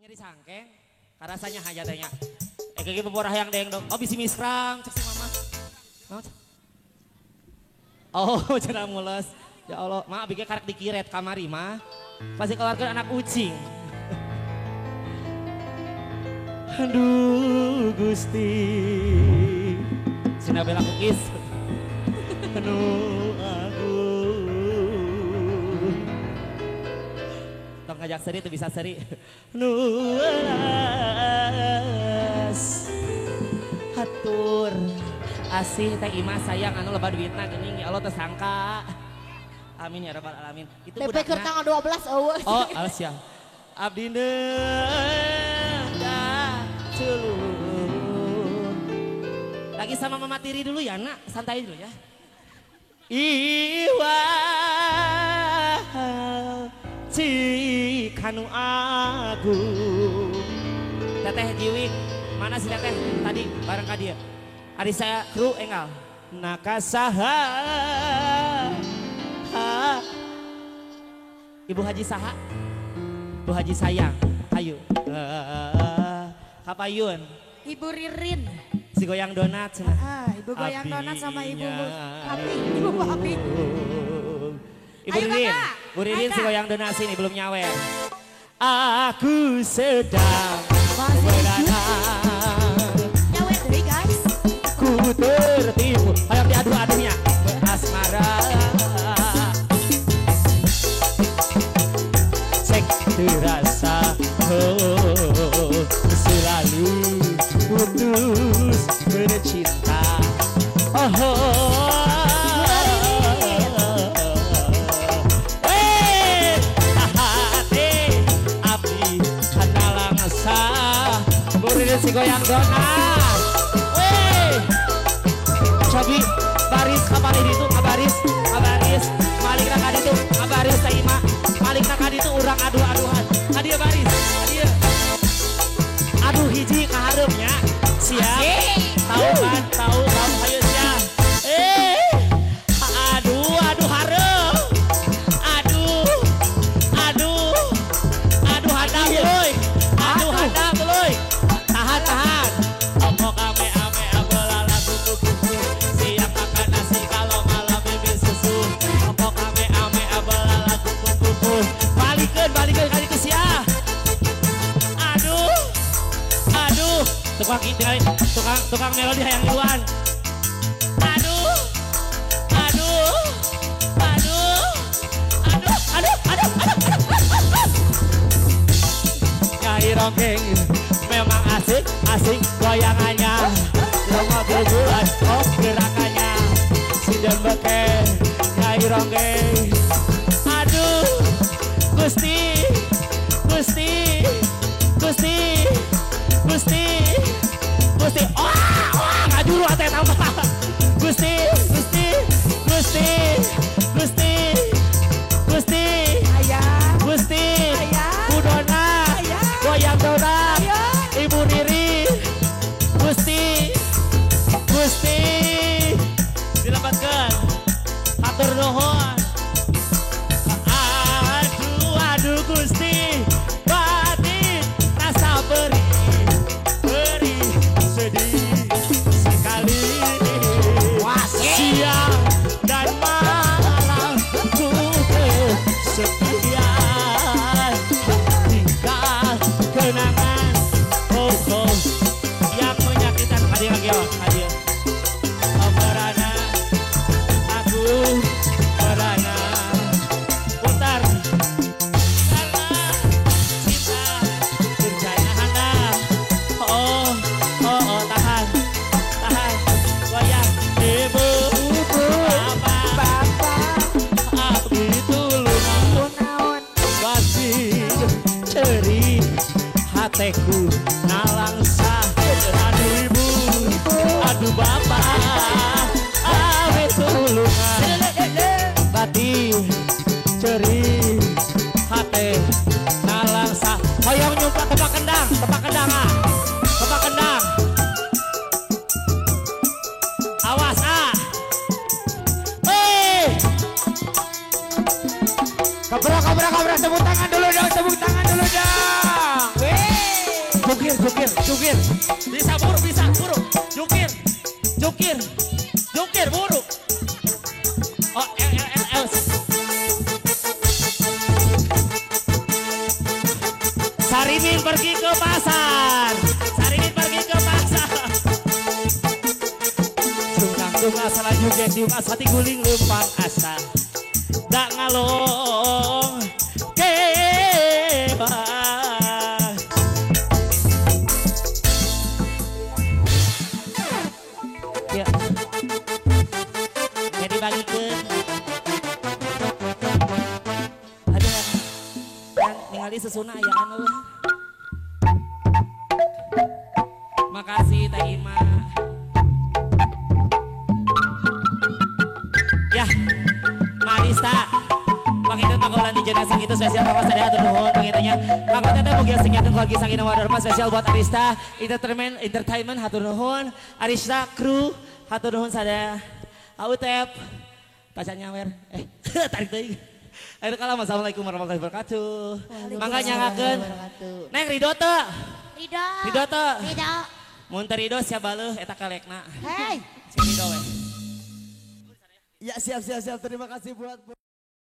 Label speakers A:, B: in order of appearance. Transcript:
A: Nyeri sangkeng, rasanya hajatnya. Kayak peporah yang deng dong. Oh bisi misrang, cek si mama. Oh cenah mules. Ya Allah, maaf bikin karek dikiret kamari mah. Pasti keluarga anak ucing. Aduh Gusti. Sina bela kukis. Aduh agung. Tong ngajak seri tuh bisa seri. Nuas. Hatur. Asih teh imah sayang anu loba duitna geuning ya Allah tersangka. Amin ya rabbal alamin. Itu
B: DP keur tanggal 12 eueuh.
A: Oh, alas ya. Abdi da culun. Lagi sama mama tiri dulu ya, Nak. Santai dulu ya. Iwa cikanu agung. Teteh Jiwik, mana si teteh tadi bareng ka dia? Ari saya kru enggal. Nakasaha. Ibu Haji Saha. Ibu Haji sayang. Ayo. Kapayun.
B: Ibu Ririn.
A: Si goyang donat.
B: Ibu goyang donat sama ibu Papi.
A: Ibu
B: Papi.
A: Ibu
B: Ayo,
A: Ririn.
B: Kakak.
A: Bu Ririn
B: Kakak.
A: si goyang donat sini belum nyawer. Aku sedang
B: Masih
A: berenang.
B: nyawer deh guys.
A: Ku tertipu. Ayo diadu-adunya. Asmara. Cek terasa selalu putus bercinta. Hati api hana langsa. Burin si goyang donat. Cobi baris kapan itu ngabaris malik nak itu ngabaris teh ima malik nak itu urang aduh-aduhan adia baris adia aduh hiji kaharepnya siap tahu kan tahu hayu sia aduh hareup aduh hadap euy tahan opo kame ame abeula kuku siap makan nasi kalau malam bibir susu opo kame ame abeula kuku balikeun kali ke sia aduh tukang melodi hayang duluan aduh Nyai Ronggeng memang asik goyangannya lama berbulan gerakannya sinden beke Nyai Ronggeng aduh Gusti ngajuru ate tambah Gusti Budona goyang donat Ibu Riri Gusti dilepaskan hatur nuhun aduh Gusti batin rasa beri sedih sekali siang dan malam ku kesepian tinggal kenangan yang menyakitkan hadir lagi hadir merana aku merana putar karena cinta percaya hana tahan goyang ibu bapak abdi tulungan masih ceri hatiku nalangsa aduh ibu aduh bapak abdi tulungan bati ceri hati nalangsa hoyong nyumpak tepak kendang awas kabrak tepuk tangan dulu dong jukir. Bisa buru, jukir, buru. Oh, L. Sarimin pergi ke pasar. Cung asal juga diung asati guling lempang asa. Dak ngalong kewa. Ya. Jadi bagikan. Ada yang ningali sesuna ya anu. Makasih Teh Ima. Ya, Marista. Pangitan panggolan di jenazah itu spesial Bapak Sadaya atur nuhun pangitannya. Panggolan teh mugia singkatkeun keluarga sakinah warahmah spesial buat Arista Entertainment hatur nuhun. Arista kru hatur nuhun sadaya. Autep pacarnya wer. Tarik deui. Ayo kalam assalamualaikum warahmatullahi wabarakatuh. Mangga nyangakeun. Neng Ridho teu? Ridho teu?
B: Ridho.
A: Mun teu Ridho sia baleuh eta kalekna.
B: Hei.
A: Si Ridho we.
C: Ya siap. Terima kasih buat